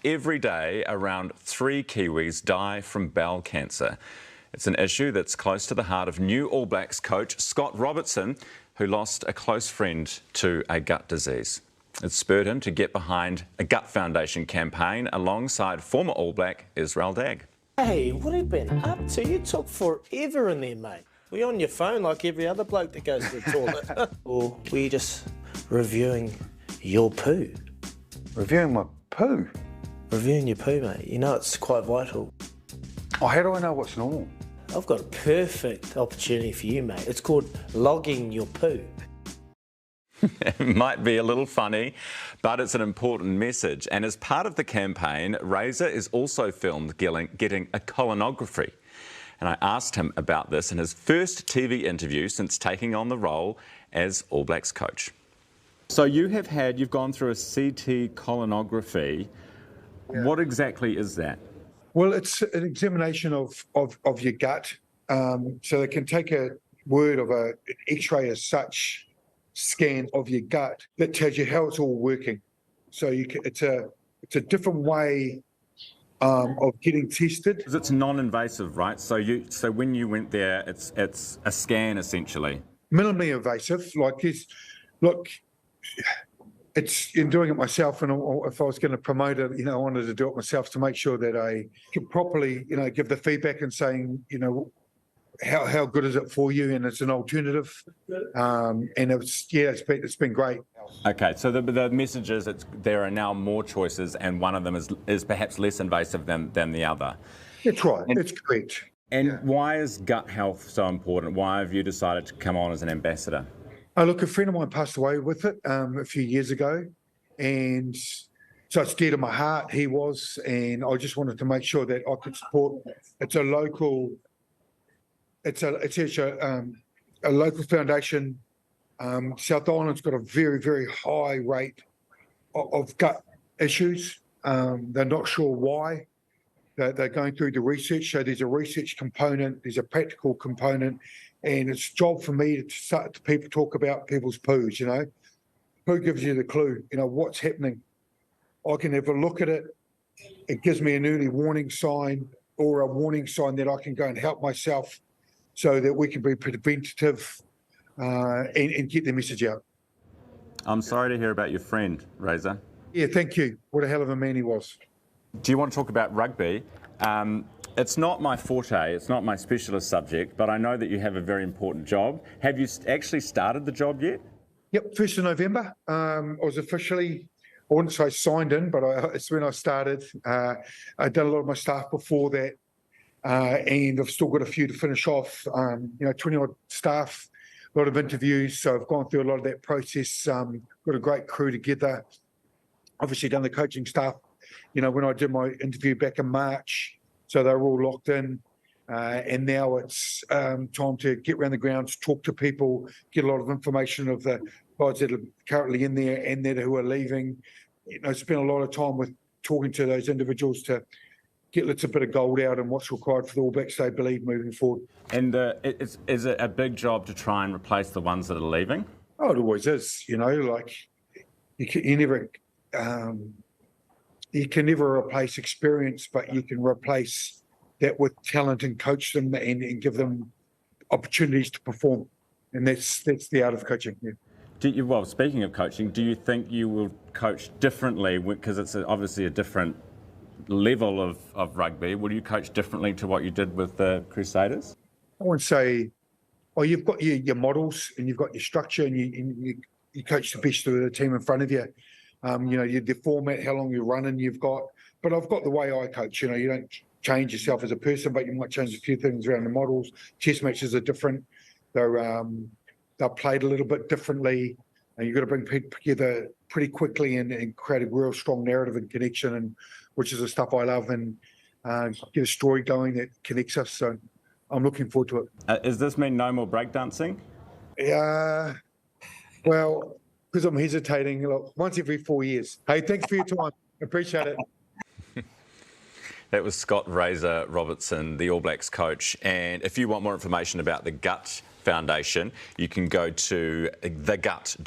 every day around 3 Kiwis die from bowel cancer. It's an issue that's close to the heart of new All Blacks coach Scott Robertson, who lost a close friend to a gut disease. It spurred him to get behind a Gut Foundation campaign alongside former All Black Israel Dagg. Hey, what have you been up to? You took forever in there, mate. Were you on your phone like every other bloke that goes to the toilet? Or were you just reviewing your poo? Reviewing my poo? Reviewing your poo, mate. You know it's quite vital. Oh, how do I know what's normal? I've got a perfect opportunity for you, mate. It's called logging your poo. It might be a little funny, but it's an important message. And as part of the campaign, Razor is also filmed getting a colonoscopy. And I asked him about this in his first TV interview since taking on the role as All Blacks coach. So you've gone through a CT colonoscopy. Yeah. What exactly is that? Well, it's an examination of your gut. So they can take a word of an X-ray as such, scan of your gut that tells you how it's all working. So it's a different way of getting tested. It's non-invasive, right? So when you went there, it's a scan essentially. Minimally invasive. It's in doing it myself, and if I was going to promote it, I wanted to do it myself to make sure that I could properly, give the feedback and saying, how good is it for you, and it's an alternative, and it's been great. Okay, so the message is there are now more choices, and one of them is perhaps less invasive than the other. That's right. It's correct. And why is gut health so important? Why have you decided to come on as an ambassador? Look, a friend of mine passed away with it a few years ago, and so it's dear to my heart, he was, and I just wanted to make sure that I could support. It's a local foundation. South Island's got a very, very high rate of gut issues. They're not sure why. They're going through the research. So there's a research component, there's a practical component, and it's a job for me to start to people talk about people's poos, Poo gives you the clue, what's happening. I can have a look at it. It gives me an early warning sign or a warning sign that I can go and help myself so that we can be preventative and get the message out. I'm sorry to hear about your friend, Razor. Yeah, thank you. What a hell of a man he was. Do you want to talk about rugby? It's not my forte, it's not my specialist subject, but I know that you have a very important job. Have you actually started the job yet? Yep, 1st of November. I was officially, I wouldn't say signed in, but it's when I started. I'd done a lot of my stuff before that, and I've still got a few to finish off. 20-odd staff, a lot of interviews, so I've gone through a lot of that process. Got a great crew together. Obviously done the coaching staff, when I did my interview back in March. So they were all locked in, and now it's time to get around the grounds, talk to people, get a lot of information of the guys that are currently in there and that who are leaving. Spend a lot of time with talking to those individuals to get a little bit of gold out and what's required for the All Blacks, they believe, moving forward. And is it a big job to try and replace the ones that are leaving? Oh, it always is. You can never replace experience, but you can replace that with talent and coach them and give them opportunities to perform. And that's the art of coaching. Yeah. Well, speaking of coaching, do you think you will coach differently, because it's obviously a different level of rugby? Will you coach differently to what you did with the Crusaders? I wouldn't say, you've got your models and you've got your structure and you coach the best of the team in front of you. The format, how long you're running, you've got. But I've got the way I coach. You don't change yourself as a person, but you might change a few things around the models. Chess matches are different. They're played a little bit differently, and you've got to bring people together pretty quickly and create a real strong narrative and connection, and which is the stuff I love, and get a story going that connects us. So I'm looking forward to it. Does this mean no more breakdancing? Well, because I'm hesitating, once every 4 years. Hey, thanks for your time. Appreciate it. That was Scott Razor Robertson, the All Blacks coach. And if you want more information about the Gut Foundation, you can go to thegut.org.nz.